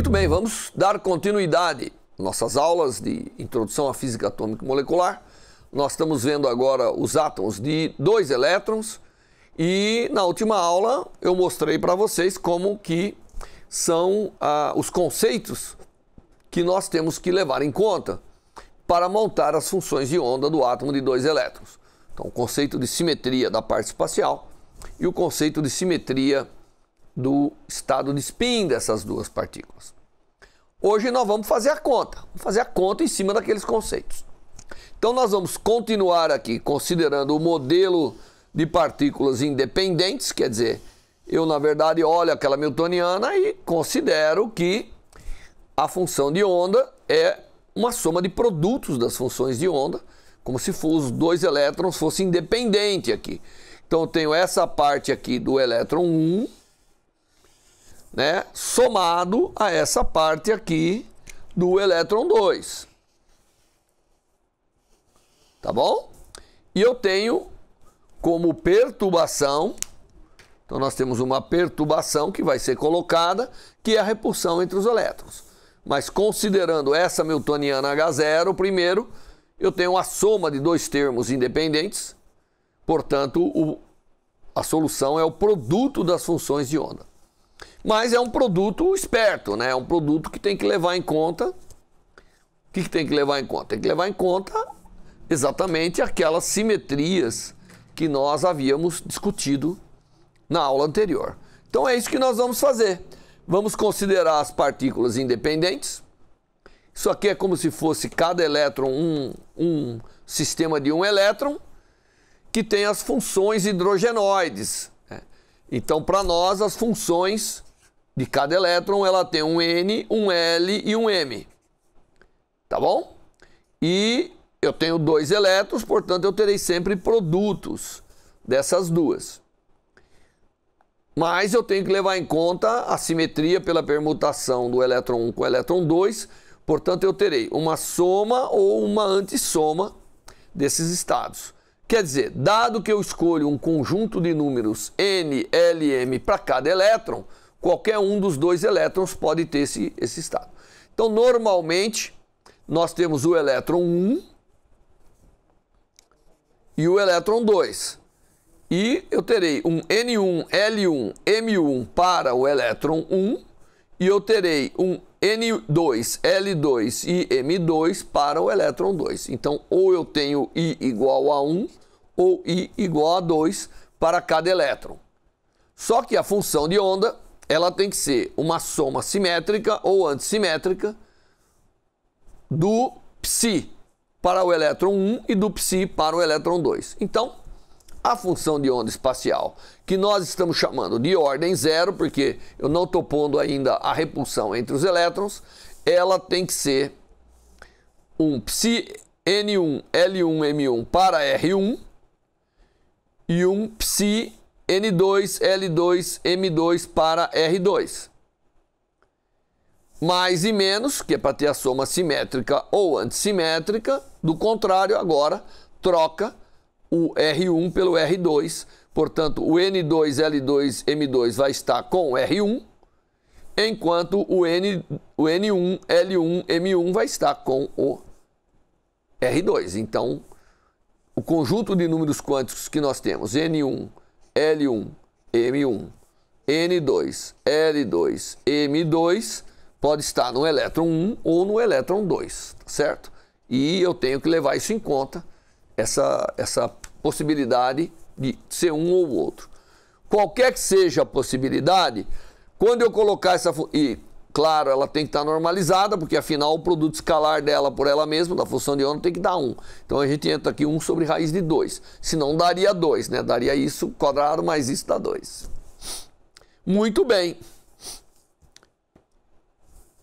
Muito bem, vamos dar continuidade às nossas aulas de Introdução à Física Atômica e Molecular. Nós estamos vendo agora os átomos de 2 elétrons e na última aula eu mostrei para vocês como que são os conceitos que nós temos que levar em conta para montar as funções de onda do átomo de 2 elétrons. Então, o conceito de simetria da parte espacial e o conceito de simetria do estado de spin dessas duas partículas. Hoje nós vamos fazer a conta em cima daqueles conceitos. Então nós vamos continuar aqui considerando o modelo de partículas independentes, quer dizer, eu na verdade olho aquela newtoniana e considero que a função de onda é uma soma de produtos das funções de onda, como se os 2 elétrons fossem independentes aqui. Então eu tenho essa parte aqui do elétron 1, né, somado a essa parte aqui do elétron 2. Tá bom? E eu tenho como perturbação, então nós temos uma perturbação que vai ser colocada, que é a repulsão entre os elétrons. Mas considerando essa newtoniana H0, primeiro, eu tenho a soma de 2 termos independentes, portanto, a solução é o produto das funções de onda. Mas é um produto esperto, né? É um produto que tem que levar em conta. O que tem que levar em conta? Tem que levar em conta exatamente aquelas simetrias que nós havíamos discutido na aula anterior. Então é isso que nós vamos fazer. Vamos considerar as partículas independentes. Isso aqui é como se fosse cada elétron um sistema de um elétron que tem as funções hidrogenoides. Então, para nós, as funções de cada elétron, ela tem um N, um L e um M. Tá bom? E eu tenho 2 elétrons, portanto, eu terei sempre produtos dessas duas. Mas eu tenho que levar em conta a simetria pela permutação do elétron 1 com o elétron 2, portanto, eu terei uma soma ou uma antissoma desses estados. Quer dizer, dado que eu escolho um conjunto de números N, L e M para cada elétron, qualquer um dos 2 elétrons pode ter esse estado. Então, normalmente, nós temos o elétron 1 e o elétron 2. E eu terei um N1, L1, M1 para o elétron 1 e eu terei um N2, L2 e M2 para o elétron 2. Então, ou eu tenho I igual a 1 ou I igual a 2 para cada elétron. Só que a função de onda, ela tem que ser uma soma simétrica ou antissimétrica do psi para o elétron 1 e do psi para o elétron 2. Então, a função de onda espacial, que nós estamos chamando de ordem 0, porque eu não estou pondo ainda a repulsão entre os elétrons, ela tem que ser um psi N1, L1, M1 para R1 e um psi N2, L2, M2 para R2. Mais e menos, que é para ter a soma simétrica ou antissimétrica, do contrário, agora troca o R1 pelo R2, portanto o N2, L2, M2 vai estar com o R1, enquanto o N1, L1, M1 vai estar com o R2. Então, o conjunto de números quânticos que nós temos, N1, L1, M1, N2, L2, M2, pode estar no elétron 1 ou no elétron 2, certo? E eu tenho que levar isso em conta, essa possibilidade de ser um ou outro. Qualquer que seja a possibilidade, quando eu colocar essa... E, claro, ela tem que estar normalizada, porque afinal o produto escalar dela por ela mesma, da função de onda, tem que dar 1. Então a gente entra aqui 1 sobre raiz de 2. Senão daria 2, né? Daria isso quadrado mais isso dá 2. Muito bem.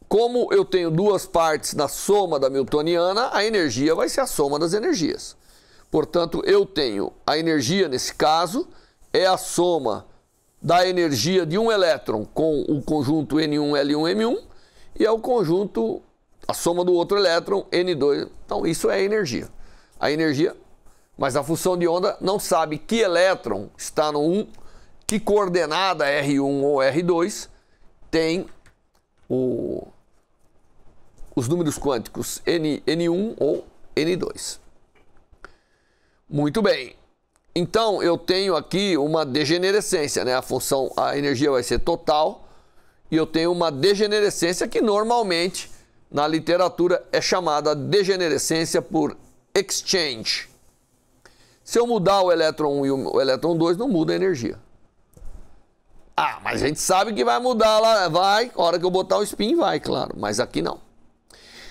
Como eu tenho 2 partes na soma da newtoniana, a energia vai ser a soma das energias. Portanto, eu tenho a energia, nesse caso, é a soma da energia de um elétron com o conjunto N1, L1, M1 e é o conjunto, a soma do outro elétron, N2. Então, isso é a energia. A energia, mas a função de onda não sabe que elétron está no 1, que coordenada R1 ou R2 tem os números quânticos N1 ou N2. Muito bem. Então, eu tenho aqui uma degenerescência, né? A energia vai ser total, e eu tenho uma degenerescência que normalmente, na literatura, é chamada degenerescência por exchange. Se eu mudar o elétron 1 e o elétron 2, não muda a energia. Ah, mas a gente sabe que vai mudar lá, vai, a hora que eu botar o spin vai, claro, mas aqui não.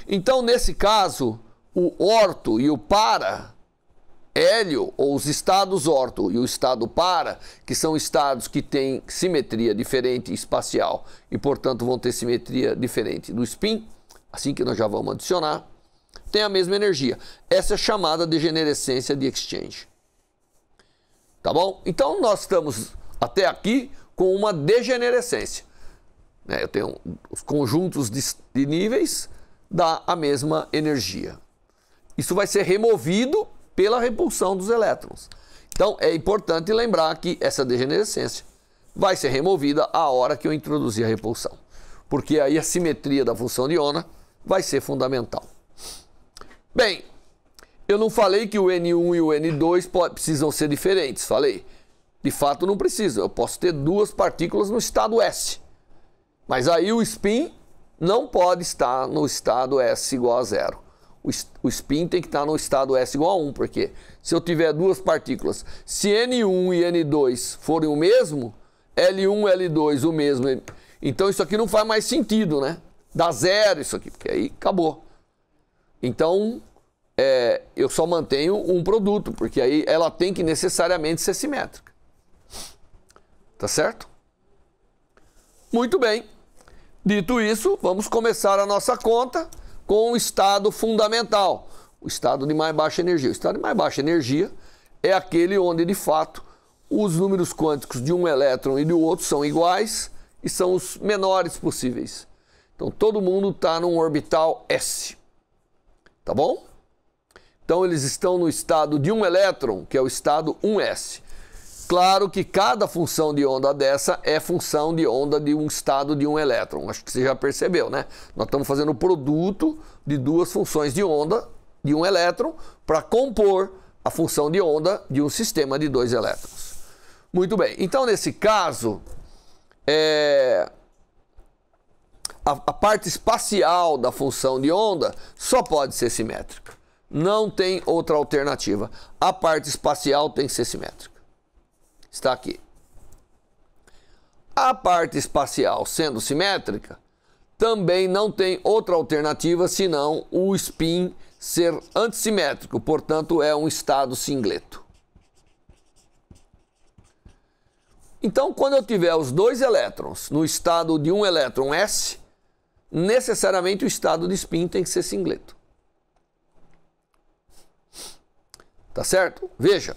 Então, nesse caso, o orto e o para hélio, ou os estados orto e o estado para, que são estados que têm simetria diferente espacial e, portanto, vão ter simetria diferente do spin, assim que nós já vamos adicionar, tem a mesma energia. Essa é chamada degenerescência de exchange. Tá bom? Então, nós estamos até aqui com uma degenerescência. Eu tenho os conjuntos de níveis dá a mesma energia. Isso vai ser removido pela repulsão dos elétrons. Então, é importante lembrar que essa degenerescência vai ser removida a hora que eu introduzir a repulsão, porque aí a simetria da função de onda vai ser fundamental. Bem, eu não falei que o N1 e o N2 precisam ser diferentes, falei. De fato, não precisa. Eu posso ter duas partículas no estado S, mas aí o spin não pode estar no estado S igual a 0. O spin tem que estar no estado S igual a 1, porque se eu tiver duas partículas, se N1 e N2 forem o mesmo, L1 e L2 o mesmo, então isso aqui não faz mais sentido, né? Dá zero isso aqui, porque aí acabou. Então, eu só mantenho um produto, porque aí ela tem que necessariamente ser simétrica. Tá certo? Muito bem. Dito isso, vamos começar a nossa conta com o estado fundamental, o estado de mais baixa energia. O estado de mais baixa energia é aquele onde, de fato, os números quânticos de um elétron e do outro são iguais e são os menores possíveis. Então, todo mundo está num orbital S. Tá bom? Então, eles estão no estado de um elétron, que é o estado 1s. Claro que cada função de onda dessa é função de onda de um estado de um elétron. Acho que você já percebeu, né? Nós estamos fazendo o produto de duas funções de onda de um elétron para compor a função de onda de um sistema de dois elétrons. Muito bem. Então, nesse caso, a parte espacial da função de onda só pode ser simétrica. Não tem outra alternativa. A parte espacial tem que ser simétrica. Está aqui. A parte espacial sendo simétrica, também não tem outra alternativa senão o spin ser antissimétrico, portanto é um estado singleto. Então, quando eu tiver os dois elétrons no estado de um elétron S, necessariamente o estado de spin tem que ser singleto. Tá certo? Veja.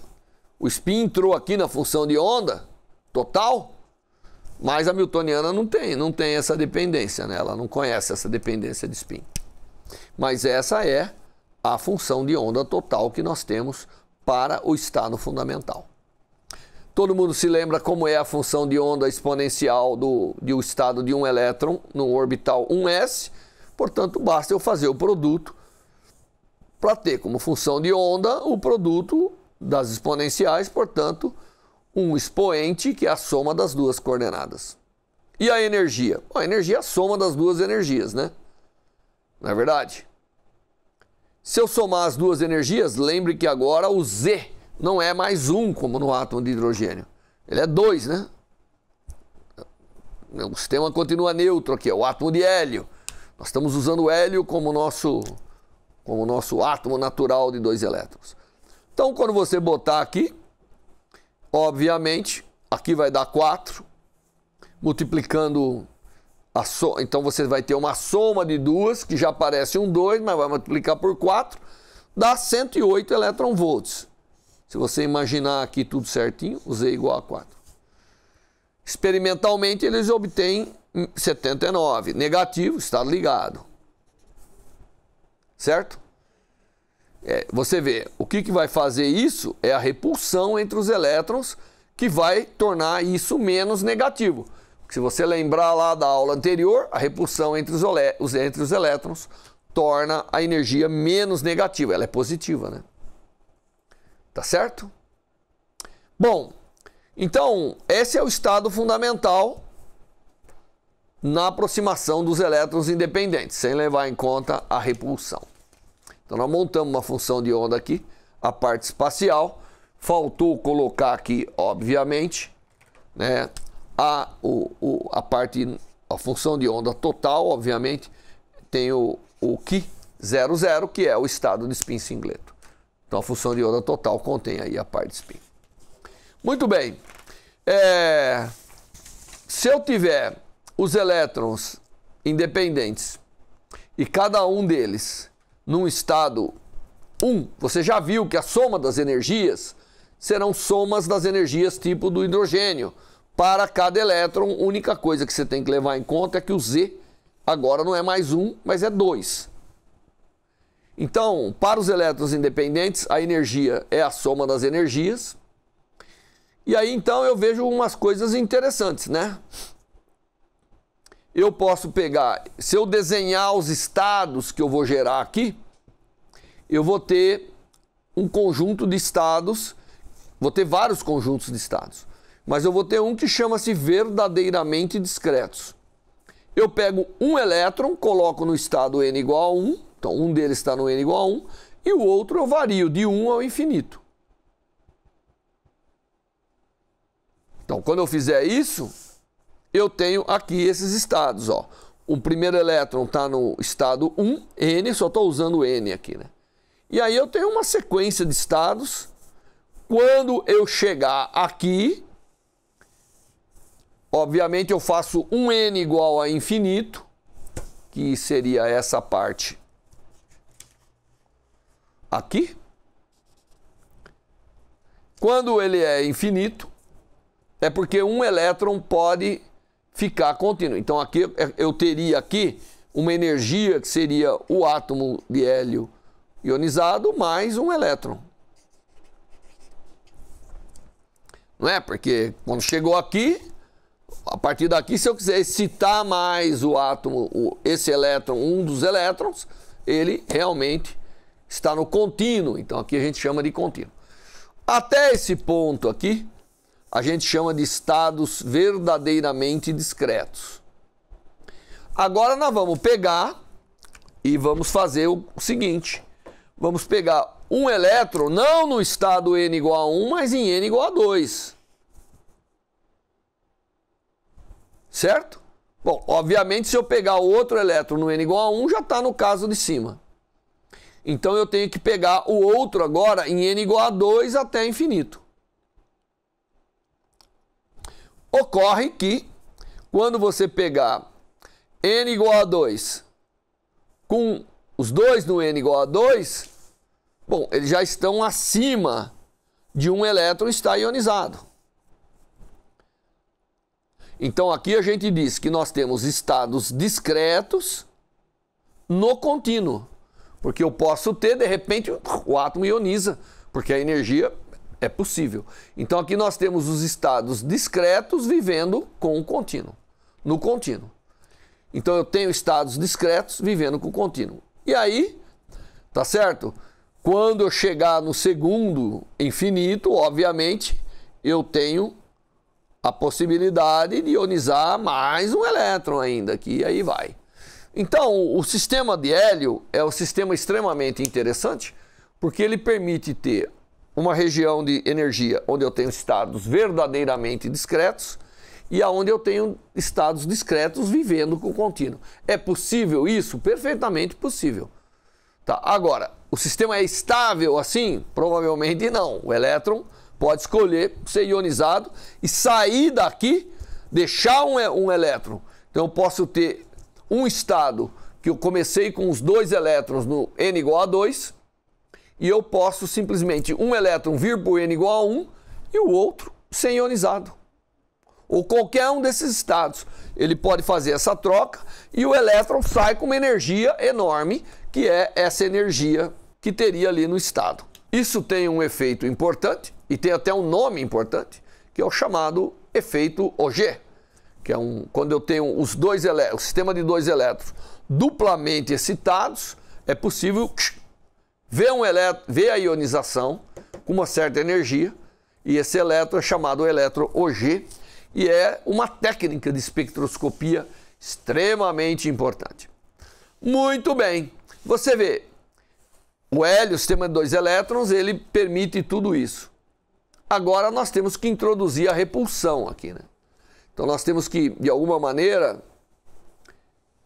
O spin entrou aqui na função de onda total, mas a Hamiltoniana não tem essa dependência, né? Ela não conhece essa dependência de spin. Mas essa é a função de onda total que nós temos para o estado fundamental. Todo mundo se lembra como é a função de onda exponencial do estado de um elétron no orbital 1s, portanto, basta eu fazer o produto para ter como função de onda o produto das exponenciais, portanto, um expoente que é a soma das duas coordenadas. E a energia? Bom, a energia é a soma das duas energias, né? Não é verdade? Se eu somar as duas energias, lembre que agora o Z não é mais 1, como no átomo de hidrogênio. Ele é 2, né? O sistema continua neutro aqui, é o átomo de hélio. Nós estamos usando o hélio como nosso átomo natural de 2 elétrons. Então, quando você botar aqui, obviamente, aqui vai dar 4, multiplicando a soma. Então, você vai ter uma soma de duas, que já parece um 2, mas vai multiplicar por 4, dá 108 elétron-volts. Se você imaginar aqui tudo certinho, o Z igual a 4. Experimentalmente, eles obtêm 79, negativo, estado ligado. Certo? Você vê, o que vai fazer isso é a repulsão entre os elétrons que vai tornar isso menos negativo. Se você lembrar lá da aula anterior, a repulsão entre os elétrons torna a energia menos negativa, ela é positiva, né? Tá certo? Bom, então esse é o estado fundamental na aproximação dos elétrons independentes, sem levar em conta a repulsão. Então nós montamos uma função de onda aqui, a parte espacial, faltou colocar aqui, obviamente, né, a função de onda total, obviamente, tem o Ki 00, que é o estado de spin singleto. Então a função de onda total contém aí a parte de spin. Muito bem. Se eu tiver os elétrons independentes e cada um deles num estado 1, você já viu que a soma das energias serão somas das energias tipo do hidrogênio. Para cada elétron, a única coisa que você tem que levar em conta é que o Z agora não é mais 1, mas é 2. Então, para os elétrons independentes, a energia é a soma das energias. E aí, então, eu vejo umas coisas interessantes, né? Eu posso pegar, se eu desenhar os estados que eu vou gerar aqui, eu vou ter um conjunto de estados, vou ter vários conjuntos de estados, mas eu vou ter um que chama-se verdadeiramente discretos. Eu pego um elétron, coloco no estado n igual a 1, então um deles está no n igual a 1, e o outro eu vario de 1 ao infinito. Então, quando eu fizer isso, eu tenho aqui esses estados, ó. O primeiro elétron está no estado 1, N, só estou usando N aqui, né? E aí eu tenho uma sequência de estados. Quando eu chegar aqui, obviamente eu faço um N igual a infinito, que seria essa parte aqui. Quando ele é infinito, é porque um elétron pode ficar contínuo. Então aqui eu teria aqui uma energia que seria o átomo de hélio ionizado mais um elétron. Não é? Porque quando chegou aqui, a partir daqui, se eu quiser excitar mais o átomo, esse elétron, um dos elétrons, ele realmente está no contínuo. Então aqui a gente chama de contínuo. Até esse ponto aqui, a gente chama de estados verdadeiramente discretos. Agora nós vamos pegar e vamos fazer o seguinte. Vamos pegar um elétron, não no estado n igual a 1, mas em n igual a 2. Certo? Bom, obviamente, se eu pegar o outro elétron no n igual a 1, já está no caso de cima. Então eu tenho que pegar o outro agora em n igual a 2 até infinito. Ocorre que, quando você pegar n igual a 2 com os dois no n igual a 2, bom, eles já estão acima de um elétron estar ionizado. Então aqui a gente diz que nós temos estados discretos no contínuo. Porque eu posso ter, de repente, o átomo ioniza, porque a energia é possível. Então aqui nós temos os estados discretos vivendo com o contínuo, no contínuo. Então eu tenho estados discretos vivendo com o contínuo. E aí, tá certo? Quando eu chegar no segundo infinito, obviamente, eu tenho a possibilidade de ionizar mais um elétron ainda aqui, e aí vai. Então, o sistema de hélio é um sistema extremamente interessante, porque ele permite ter uma região de energia onde eu tenho estados verdadeiramente discretos e aonde eu tenho estados discretos vivendo com o contínuo. É possível isso? Perfeitamente possível. Tá? Agora, o sistema é estável assim? Provavelmente não. O elétron pode escolher ser ionizado e sair daqui, deixar um elétron. Então eu posso ter um estado que eu comecei com os dois elétrons no n igual a 2, e eu posso simplesmente um elétron vir para o n igual a 1 e o outro ser ionizado. Ou qualquer um desses estados. Ele pode fazer essa troca e o elétron sai com uma energia enorme, que é essa energia que teria ali no estado. Isso tem um efeito importante, e tem até um nome importante, que é o chamado efeito Auger, que é quando eu tenho o sistema de dois elétrons duplamente excitados, é possível ver a ionização com uma certa energia, e esse elétron é chamado elétron OG, e é uma técnica de espectroscopia extremamente importante. Muito bem, você vê, o hélio, o sistema de dois elétrons, ele permite tudo isso. Agora nós temos que introduzir a repulsão aqui, né? Então nós temos que, de alguma maneira,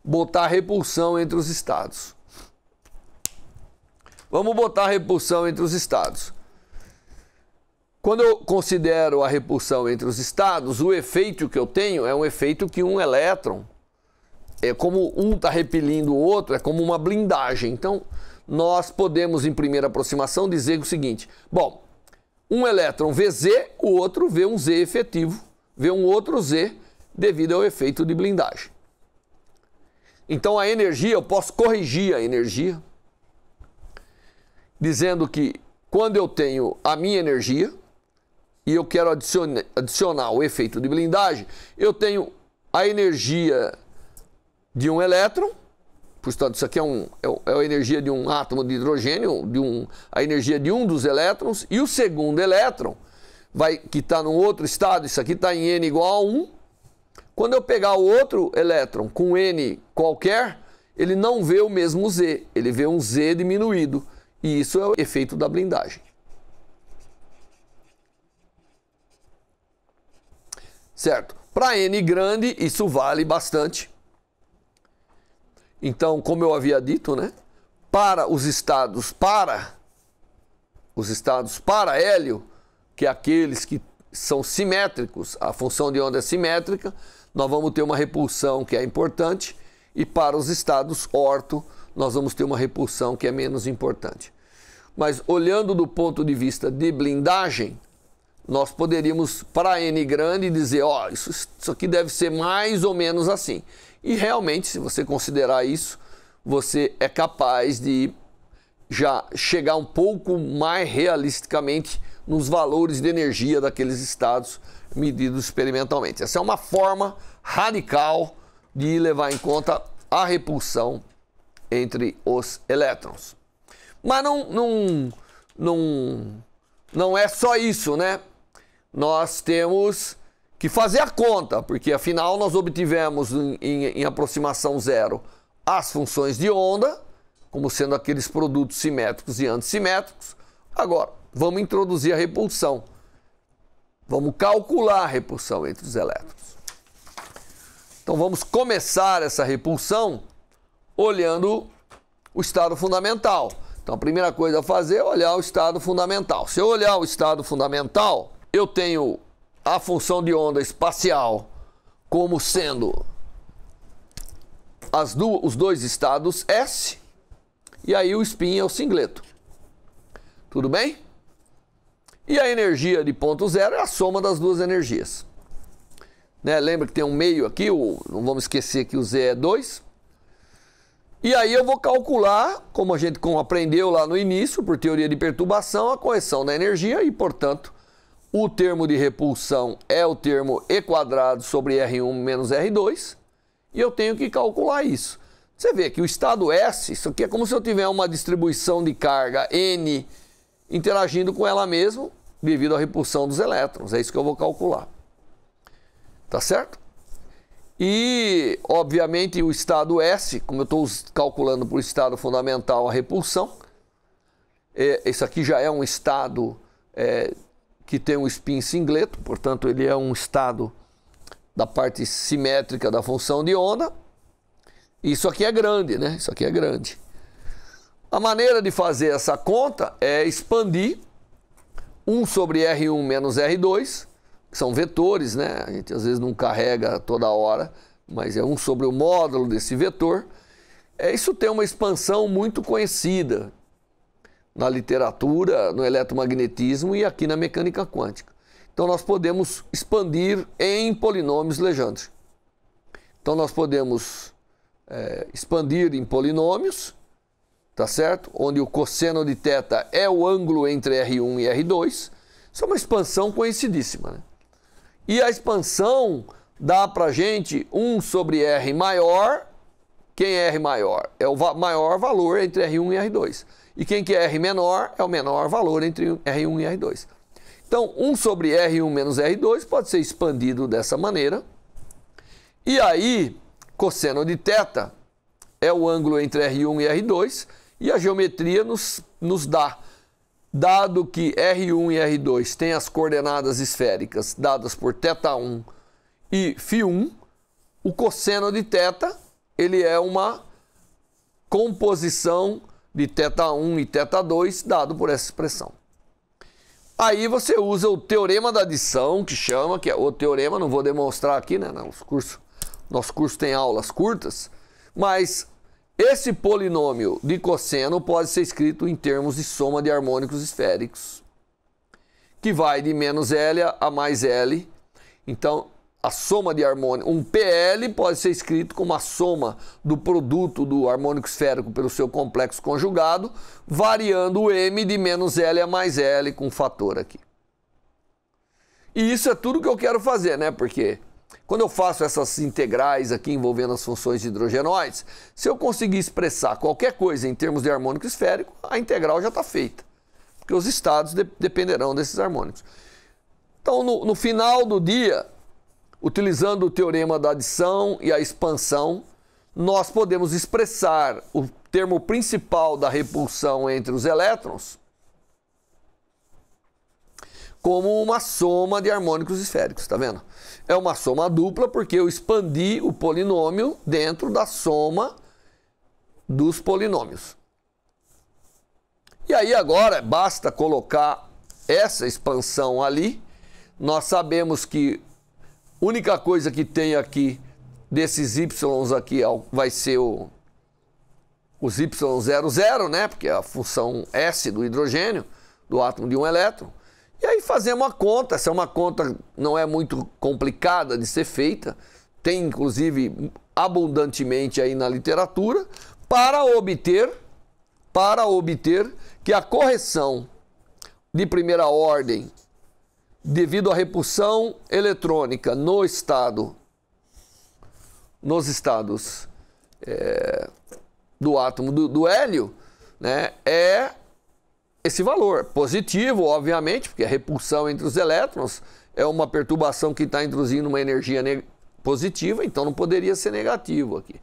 botar a repulsão entre os estados. Vamos botar a repulsão entre os estados. Quando eu considero a repulsão entre os estados, o efeito que eu tenho é um efeito que um elétron, é como um está repelindo o outro, é como uma blindagem. Então, nós podemos, em primeira aproximação, dizer o seguinte: bom, um elétron vê Z, o outro vê um Z efetivo, vê um outro Z devido ao efeito de blindagem. Então, a energia, eu posso corrigir a energia, dizendo que quando eu tenho a minha energia e eu quero adicionar o efeito de blindagem, eu tenho a energia de um elétron, portanto isso aqui é a energia de um átomo de hidrogênio, a energia de um dos elétrons, e o segundo elétron, que está num outro estado, isso aqui está em N igual a 1, quando eu pegar o outro elétron com N qualquer, ele não vê o mesmo Z, ele vê um Z diminuído. E isso é o efeito da blindagem. Certo? Para N grande, isso vale bastante. Então, como eu havia dito, né? Para os estados para hélio, que é aqueles que são simétricos, a função de onda é simétrica, nós vamos ter uma repulsão que é importante, e para os estados orto, nós vamos ter uma repulsão que é menos importante. Mas olhando do ponto de vista de blindagem, nós poderíamos, para N grande, dizer, ó, isso aqui deve ser mais ou menos assim. E realmente, se você considerar isso, você é capaz de já chegar um pouco mais realisticamente nos valores de energia daqueles estados medidos experimentalmente. Essa é uma forma radical de levar em conta a repulsão entre os elétrons. Mas não é só isso, né? Nós temos que fazer a conta, porque afinal nós obtivemos em aproximação zero as funções de onda, como sendo aqueles produtos simétricos e antissimétricos. Agora, vamos introduzir a repulsão. Vamos calcular a repulsão entre os elétrons. Então vamos começar essa repulsão olhando o estado fundamental. Então a primeira coisa a fazer é olhar o estado fundamental. Se eu olhar o estado fundamental, eu tenho a função de onda espacial como sendo os dois estados S, e aí o spin é o singleto. Tudo bem? E a energia de ponto zero é a soma das duas energias. Né? Lembra que tem um meio aqui, não vamos esquecer que o Z é 2. E aí eu vou calcular, como a gente aprendeu lá no início, por teoria de perturbação, a correção da energia e, portanto, o termo de repulsão é o termo E² sobre R1 menos R2, e eu tenho que calcular isso. Você vê que o estado S, isso aqui é como se eu tiver uma distribuição de carga N interagindo com ela mesma devido à repulsão dos elétrons. É isso que eu vou calcular. Tá certo? E, obviamente, o estado S, como eu estou calculando por estado fundamental a repulsão, esse aqui já é um estado que tem um spin singleto, portanto, ele é um estado da parte simétrica da função de onda. Isso aqui é grande, né? Isso aqui é grande. A maneira de fazer essa conta é expandir 1 sobre R1 menos R2, que são vetores, né? A gente às vezes não carrega toda hora, mas é 1 sobre o módulo desse vetor. Isso tem uma expansão muito conhecida na literatura, no eletromagnetismo e aqui na mecânica quântica. Então nós podemos expandir em polinômios Legendre. Então nós podemos expandir em polinômios, tá certo? Onde o cosseno de θ é o ângulo entre R1 e R2. Isso é uma expansão conhecidíssima, né? E a expansão dá para gente 1 sobre R maior. Quem é R maior? É o maior valor entre R1 e R2. E quem que é R menor? É o menor valor entre R1 e R2. Então, 1 sobre R1 menos R2 pode ser expandido dessa maneira. E aí, cosseno de θ é o ângulo entre R1 e R2. E a geometria nos dá, dado que R1 e R2 têm as coordenadas esféricas dadas por θ1 e φ1, o cosseno de θ ele é uma composição de θ1 e θ2 dado por essa expressão. Aí você usa o teorema da adição, que chama, que é o teorema, não vou demonstrar aqui, né? Nosso curso tem aulas curtas, mas esse polinômio de cosseno pode ser escrito em termos de soma de harmônicos esféricos, que vai de menos L a mais L. Então, a soma de harmônicos, um PL pode ser escrito como a soma do produto do harmônico esférico pelo seu complexo conjugado, variando o M de menos L a mais L com um fator aqui. E isso é tudo que eu quero fazer, né? Porque quando eu faço essas integrais aqui envolvendo as funções de hidrogenoides, se eu conseguir expressar qualquer coisa em termos de harmônico esférico, a integral já está feita. Porque os estados dependerão desses harmônicos. Então, no final do dia, utilizando o teorema da adição e a expansão, nós podemos expressar o termo principal da repulsão entre os elétrons como uma soma de harmônicos esféricos, tá vendo? É uma soma dupla porque eu expandi o polinômio dentro da soma dos polinômios. E aí agora basta colocar essa expansão ali. Nós sabemos que a única coisa que tem aqui desses y aqui vai ser os y00, né? Porque é a função S do hidrogênio, do átomo de um elétron. E aí fazemos a conta. Essa é uma conta não é muito complicada de ser feita. Tem, inclusive, abundantemente aí na literatura, para obter que a correção de primeira ordem devido à repulsão eletrônica nos estados do átomo do hélio, né, é esse valor positivo, obviamente, porque a repulsão entre os elétrons é uma perturbação que está introduzindo uma energia positiva, então não poderia ser negativo aqui.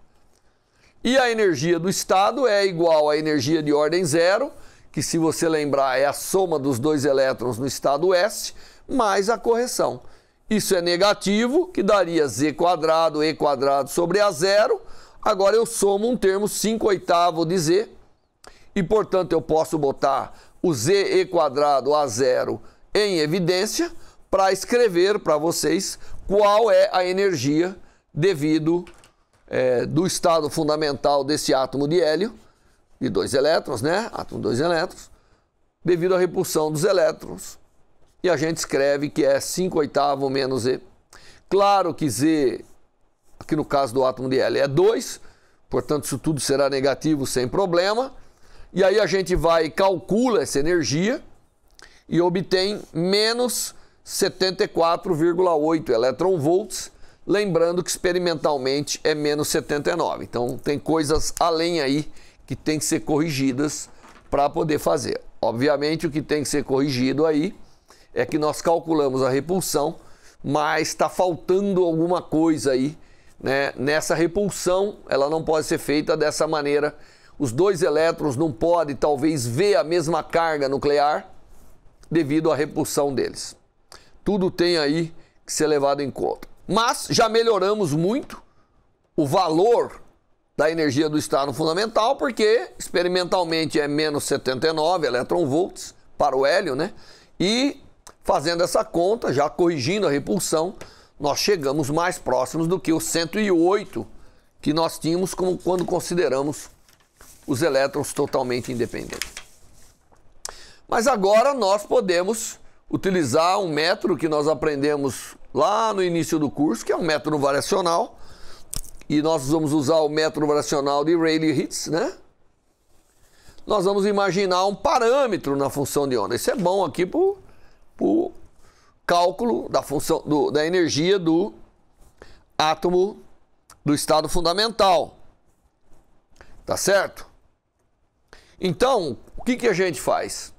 E a energia do estado é igual à energia de ordem zero, que, se você lembrar, é a soma dos dois elétrons no estado S, mais a correção. Isso é negativo, que daria z quadrado, e quadrado sobre a zero. Agora eu somo um termo 5/8 de z, e, portanto, eu posso botar o z e quadrado a zero em evidência para escrever para vocês qual é a energia devido do estado fundamental desse átomo de hélio, de 2 elétrons, né? Átomo de 2 elétrons, devido à repulsão dos elétrons. E a gente escreve que é 5/8 menos Z. Claro que Z, aqui no caso do átomo de hélio, é 2, portanto isso tudo será negativo sem problema. E aí a gente vai e calcula essa energia e obtém menos 74,8 eletronvolts, lembrando que experimentalmente é menos 79. Então tem coisas além aí que tem que ser corrigidas para poder fazer. Obviamente o que tem que ser corrigido aí é que nós calculamos a repulsão, mas está faltando alguma coisa aí, né? Nessa repulsão, ela não pode ser feita dessa maneira. Os dois elétrons não podem, talvez, ver a mesma carga nuclear devido à repulsão deles. Tudo tem aí que ser levado em conta. Mas já melhoramos muito o valor da energia do estado fundamental, porque experimentalmente é menos 79 eletronvolts para o hélio, né? E fazendo essa conta, já corrigindo a repulsão, nós chegamos mais próximos do que os 108 que nós tínhamos quando consideramos os elétrons totalmente independentes. Mas agora nós podemos utilizar um método que nós aprendemos lá no início do curso, que é um método variacional, e nós vamos usar o método variacional de Rayleigh-Ritz, né? Nós vamos imaginar um parâmetro na função de onda. Isso é bom aqui para o cálculo da função da energia do átomo do estado fundamental. Tá certo? Então, o que a gente faz?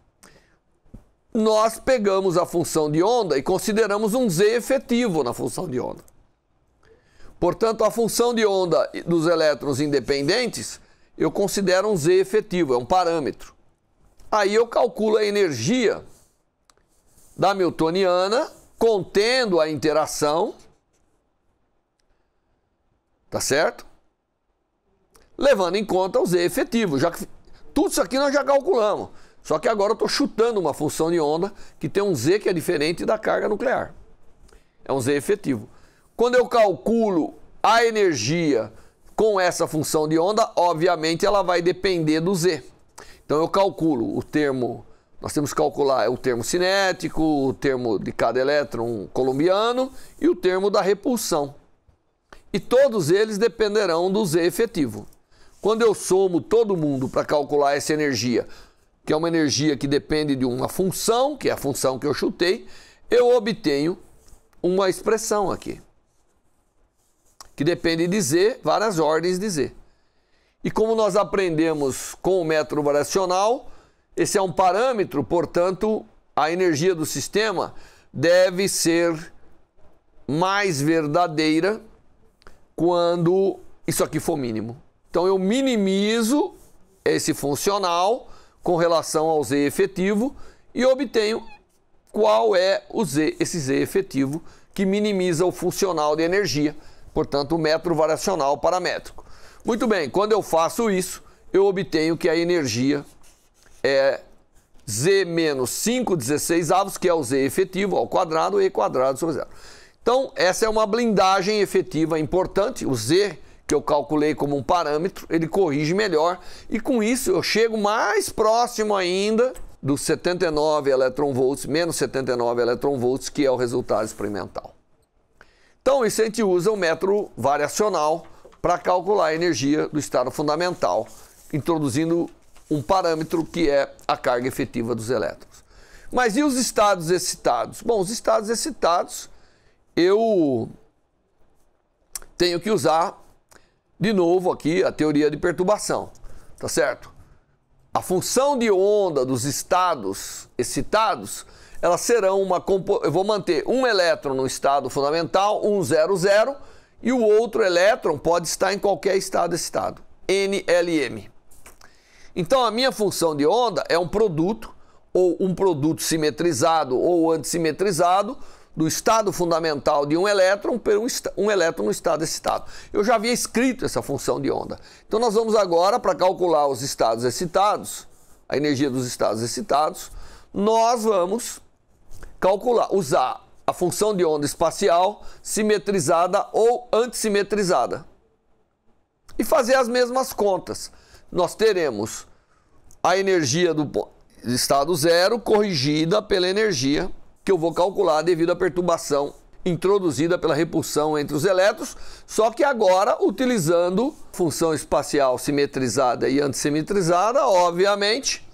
Nós pegamos a função de onda e consideramos um Z efetivo na função de onda. Portanto, a função de onda dos elétrons independentes, eu considero um Z efetivo, é um parâmetro. Aí eu calculo a energia da Hamiltoniana contendo a interação, tá certo? Levando em conta o Z efetivo, já que tudo isso aqui nós já calculamos. Só que agora eu estou chutando uma função de onda que tem um Z que é diferente da carga nuclear. É um Z efetivo. Quando eu calculo a energia com essa função de onda, obviamente ela vai depender do Z. Então eu calculo o termo, nós temos que calcular o termo cinético, o termo de cada elétron colombiano e o termo da repulsão. E todos eles dependerão do Z efetivo. Quando eu somo todo mundo para calcular essa energia, que é uma energia que depende de uma função, que é a função que eu chutei, eu obtenho uma expressão aqui, que depende de Z, várias ordens de Z. E como nós aprendemos com o método variacional, esse é um parâmetro, portanto, a energia do sistema deve ser mais verdadeira quando isso aqui for mínimo. Então eu minimizo esse funcional com relação ao Z efetivo e obtenho qual é o Z, esse Z efetivo que minimiza o funcional de energia, portanto o método variacional paramétrico. Muito bem, quando eu faço isso, eu obtenho que a energia é Z menos 5/16, que é o Z efetivo ao quadrado, E quadrado sobre zero. Então essa é uma blindagem efetiva importante, o Z que eu calculei como um parâmetro, ele corrige melhor e com isso eu chego mais próximo ainda dos 79 eletronvolts, menos 79 eletronvolts, que é o resultado experimental. Então isso a gente usa o método variacional para calcular a energia do estado fundamental, introduzindo um parâmetro que é a carga efetiva dos elétrons. Mas e os estados excitados? Bom, os estados excitados eu tenho que usar de novo aqui a teoria de perturbação, tá certo? A função de onda dos estados excitados, elas serão eu vou manter um elétron no estado fundamental, 0, 0, e o outro elétron pode estar em qualquer estado excitado, NLM. Então a minha função de onda é um produto, ou um produto simetrizado ou antissimetrizado, do estado fundamental de um elétron por um elétron no estado excitado. Eu já havia escrito essa função de onda. Então nós vamos agora, para calcular os estados excitados, a energia dos estados excitados, nós vamos usar a função de onda espacial simetrizada ou antissimetrizada. E fazer as mesmas contas. Nós teremos a energia do estado zero corrigida pela energia que eu vou calcular devido à perturbação introduzida pela repulsão entre os elétrons, só que agora utilizando função espacial simetrizada e antissimetrizada, obviamente,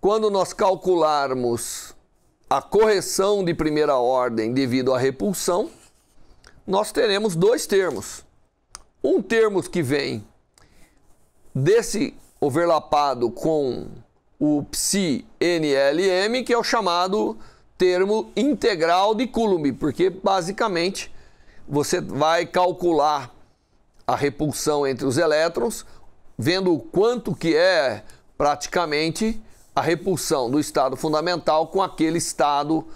quando nós calcularmos a correção de primeira ordem devido à repulsão, nós teremos dois termos. Um termo que vem desse overlapado com o psi-NLM, que é o chamado termo integral de Coulomb, porque basicamente você vai calcular a repulsão entre os elétrons, vendo o quanto que é praticamente a repulsão do estado fundamental com aquele estado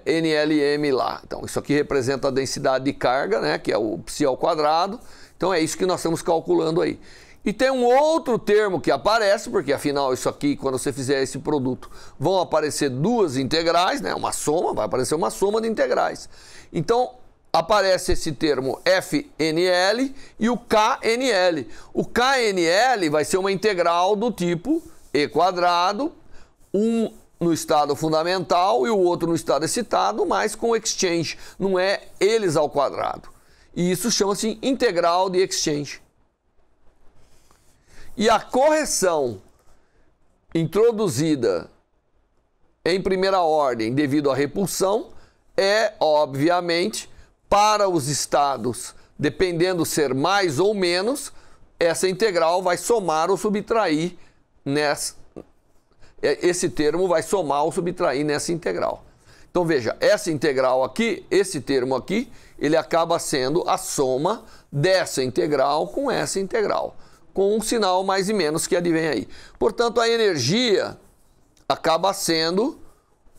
NLM lá. Então isso aqui representa a densidade de carga, né, que é o psi ao quadrado. Então é isso que nós estamos calculando aí. E tem um outro termo que aparece, porque afinal isso aqui, quando você fizer esse produto, vão aparecer duas integrais, né? Uma soma, vai aparecer uma soma de integrais. Então aparece esse termo FNL e o KNL. O KNL vai ser uma integral do tipo E quadrado, um no estado fundamental e o outro no estado excitado, mas com exchange, não é eles ao quadrado. E isso chama-se integral de exchange. E a correção introduzida em primeira ordem devido à repulsão é, obviamente, para os estados dependendo ser mais ou menos, essa integral vai somar ou subtrair esse termo vai somar ou subtrair nessa integral. Então veja, essa integral aqui, esse termo aqui, ele acaba sendo a soma dessa integral com essa integral, com um sinal mais e menos que advém aí. Portanto, a energia acaba sendo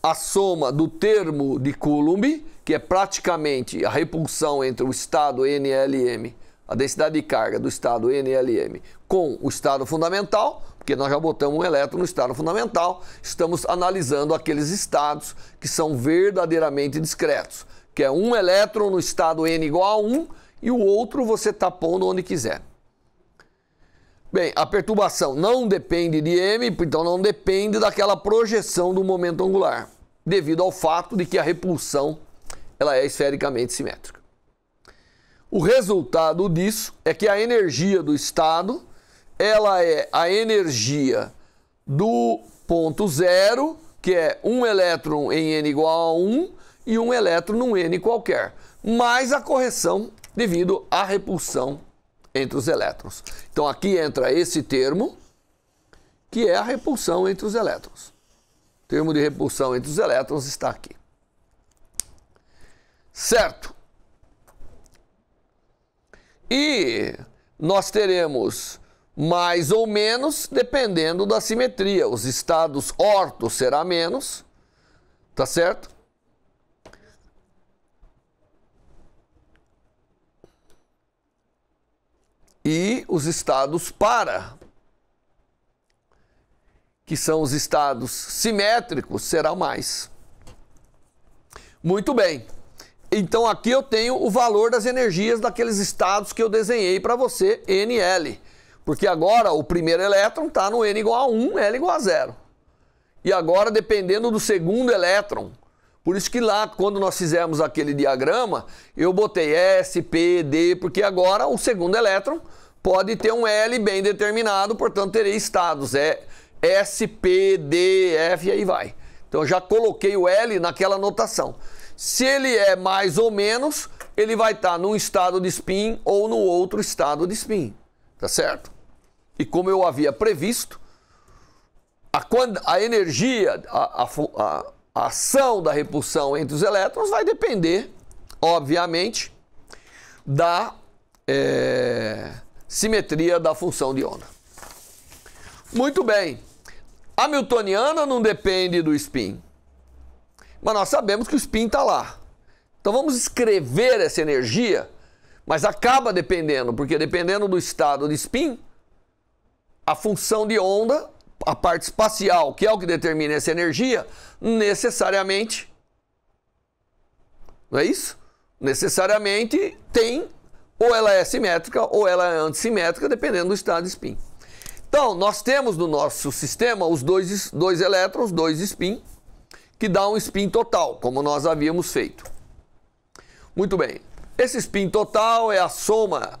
a soma do termo de Coulomb, que é praticamente a repulsão entre o estado NLM, a densidade de carga do estado NLM, com o estado fundamental, porque nós já botamos um elétron no estado fundamental, estamos analisando aqueles estados que são verdadeiramente discretos, que é um elétron no estado N igual a 1 e o outro você está pondo onde quiser. Bem, a perturbação não depende de M, então não depende daquela projeção do momento angular, devido ao fato de que a repulsão ela é esfericamente simétrica. O resultado disso é que a energia do estado ela é a energia do ponto zero, que é um elétron em N igual a 1 e um elétron num N qualquer, mais a correção devido à repulsão entre os elétrons. Então aqui entra esse termo, que é a repulsão entre os elétrons. O termo de repulsão entre os elétrons está aqui. Certo? E nós teremos mais ou menos dependendo da simetria. Os estados orto será menos, tá certo? E os estados para, que são os estados simétricos, será mais. Muito bem. Então aqui eu tenho o valor das energias daqueles estados que eu desenhei para você, NL. Porque agora o primeiro elétron está no N igual a 1, L igual a 0. E agora, dependendo do segundo elétron, por isso que lá, quando nós fizemos aquele diagrama, eu botei S, P, D, porque agora o segundo elétron pode ter um L bem determinado, portanto terei estados, S, P, D, F e aí vai. Então eu já coloquei o L naquela notação. Se ele é mais ou menos, ele vai estar num estado de spin ou no outro estado de spin, tá certo? E como eu havia previsto, a energia, a ação da repulsão entre os elétrons vai depender, obviamente, da simetria da função de onda. Muito bem. A Hamiltoniana não depende do spin, mas nós sabemos que o spin está lá. Então vamos escrever essa energia, mas acaba dependendo, porque dependendo do estado de spin, a função de onda, a parte espacial, que é o que determina essa energia, necessariamente, não é isso? Necessariamente tem, ou ela é simétrica ou ela é antissimétrica, dependendo do estado de spin. Então, nós temos no nosso sistema os dois elétrons, dois spin, que dá um spin total, como nós havíamos feito. Muito bem. Esse spin total é a soma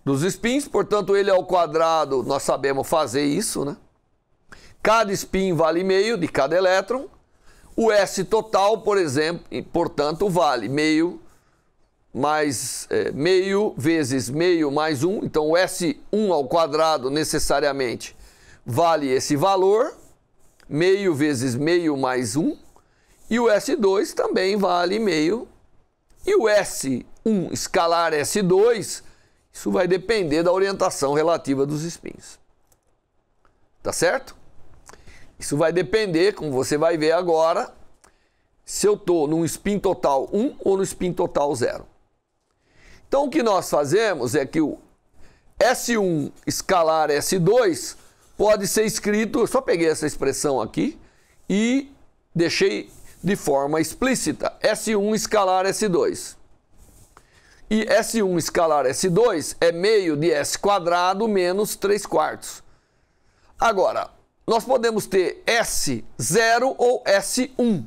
dos spins, portanto, ele ao quadrado, nós sabemos fazer isso, né? Cada spin vale meio de cada elétron. O S total, por exemplo, portanto, vale meio mais meio vezes meio mais 1. Então, o S1 ao quadrado necessariamente vale esse valor, meio vezes meio mais 1. E o S2 também vale meio. E o S1 escalar S2, isso vai depender da orientação relativa dos spins. Tá certo? Isso vai depender, como você vai ver agora, se eu estou num spin total 1 ou no spin total 0. Então, o que nós fazemos é que o S1 escalar S2 pode ser escrito, eu só peguei essa expressão aqui e deixei de forma explícita, S1 escalar S2. E S1 escalar S2 é meio de S quadrado menos 3/4. Agora, nós podemos ter S0 ou S1.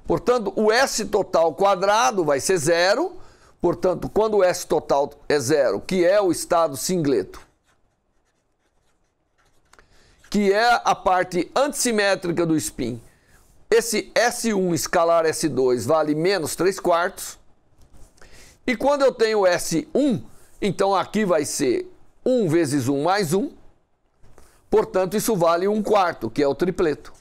Portanto, o S total quadrado vai ser 0. Portanto, quando o S total é 0, que é o estado singleto, que é a parte antissimétrica do spin, esse S1 escalar S2 vale menos 3/4. E quando eu tenho S1, então aqui vai ser 1 vezes 1 mais 1. Portanto, isso vale 1/4, que é o tripleto.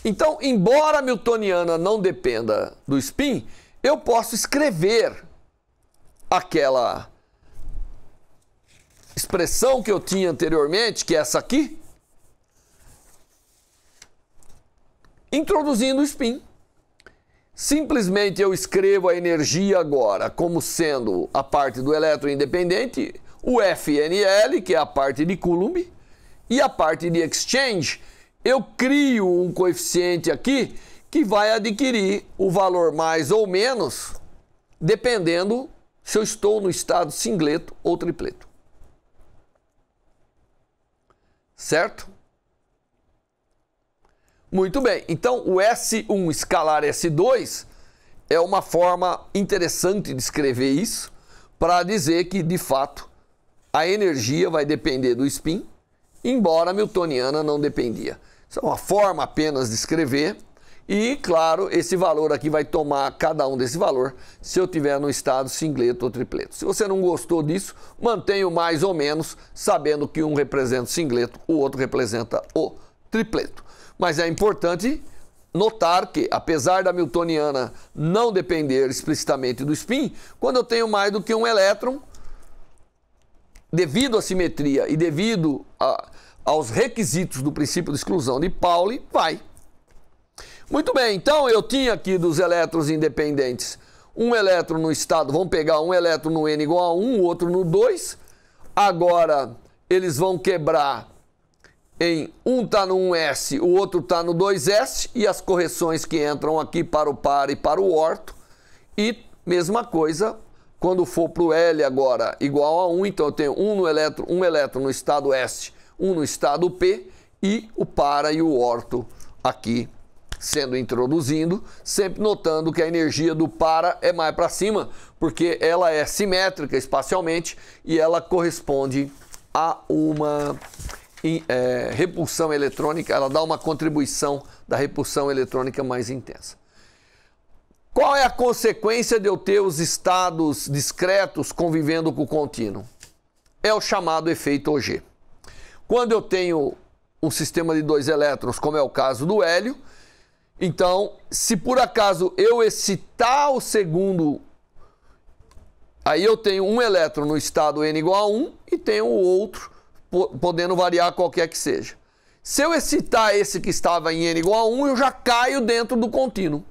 Então, embora a newtoniana não dependa do spin, eu posso escrever aquela expressão que eu tinha anteriormente, que é essa aqui, introduzindo o spin. Simplesmente eu escrevo a energia agora como sendo a parte do elétron independente, o FNL, que é a parte de Coulomb, e a parte de exchange, eu crio um coeficiente aqui que vai adquirir o valor mais ou menos, dependendo se eu estou no estado singleto ou tripleto. Certo? Muito bem. Então, o S1 escalar S2 é uma forma interessante de escrever isso para dizer que, de fato, a energia vai depender do spin, embora a newtoniana não dependia. Isso é uma forma apenas de escrever e, claro, esse valor aqui vai tomar cada um desse valor se eu tiver no estado singleto ou tripleto. Se você não gostou disso, mantenha o mais ou menos, sabendo que um representa o singleto, o outro representa o tripleto. Mas é importante notar que, apesar da newtoniana não depender explicitamente do spin, quando eu tenho mais do que um elétron, devido à simetria e devido aos requisitos do princípio de exclusão de Pauli, vai. Muito bem, então eu tinha aqui dos elétrons independentes um elétron no estado, vamos pegar um elétron no N igual a 1, o outro no 2. Agora eles vão quebrar em um está no 1s, o outro está no 2s, e as correções que entram aqui para o par e para o orto. E mesma coisa, quando for para o L agora igual a 1, então eu tenho um elétron no estado S, um no estado P, e o para e o orto aqui sendo introduzindo, sempre notando que a energia do para é mais para cima, porque ela é simétrica espacialmente e ela corresponde a uma repulsão eletrônica, ela dá uma contribuição da repulsão eletrônica mais intensa. Qual é a consequência de eu ter os estados discretos convivendo com o contínuo? É o chamado efeito Auger. Quando eu tenho um sistema de 2 elétrons, como é o caso do hélio, então, se por acaso eu excitar o segundo, aí eu tenho um elétron no estado N igual a 1 e tenho o outro podendo variar qualquer que seja. Se eu excitar esse que estava em N igual a 1, eu já caio dentro do contínuo.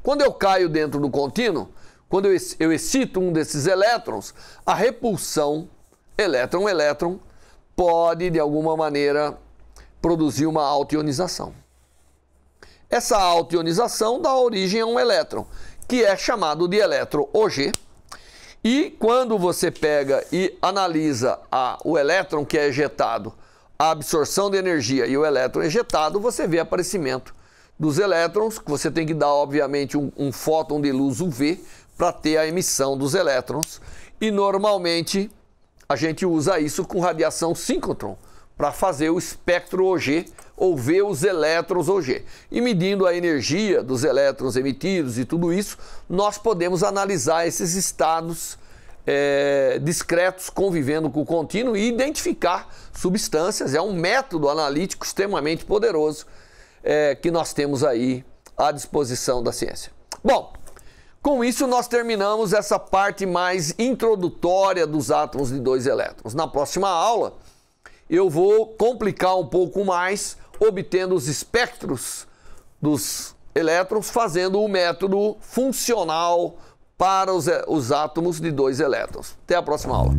Quando eu caio dentro do contínuo, quando eu excito um desses elétrons, a repulsão elétron-elétron pode, de alguma maneira, produzir uma autoionização. Essa autoionização dá origem a um elétron, que é chamado de elétron Auger. E quando você pega e analisa o elétron que é ejetado, a absorção de energia e o elétron ejetado, você vê aparecimento dos elétrons, que você tem que dar, obviamente, um fóton de luz UV para ter a emissão dos elétrons. E, normalmente, a gente usa isso com radiação síncrotron para fazer o espectro Auger, ou ver os elétrons Auger. E medindo a energia dos elétrons emitidos e tudo isso, nós podemos analisar esses estados discretos convivendo com o contínuo e identificar substâncias. É um método analítico extremamente poderoso que nós temos aí à disposição da ciência. Bom, com isso nós terminamos essa parte mais introdutória dos átomos de 2 elétrons. Na próxima aula eu vou complicar um pouco mais, obtendo os espectros dos elétrons, fazendo o método funcional para os átomos de 2 elétrons. Até a próxima aula.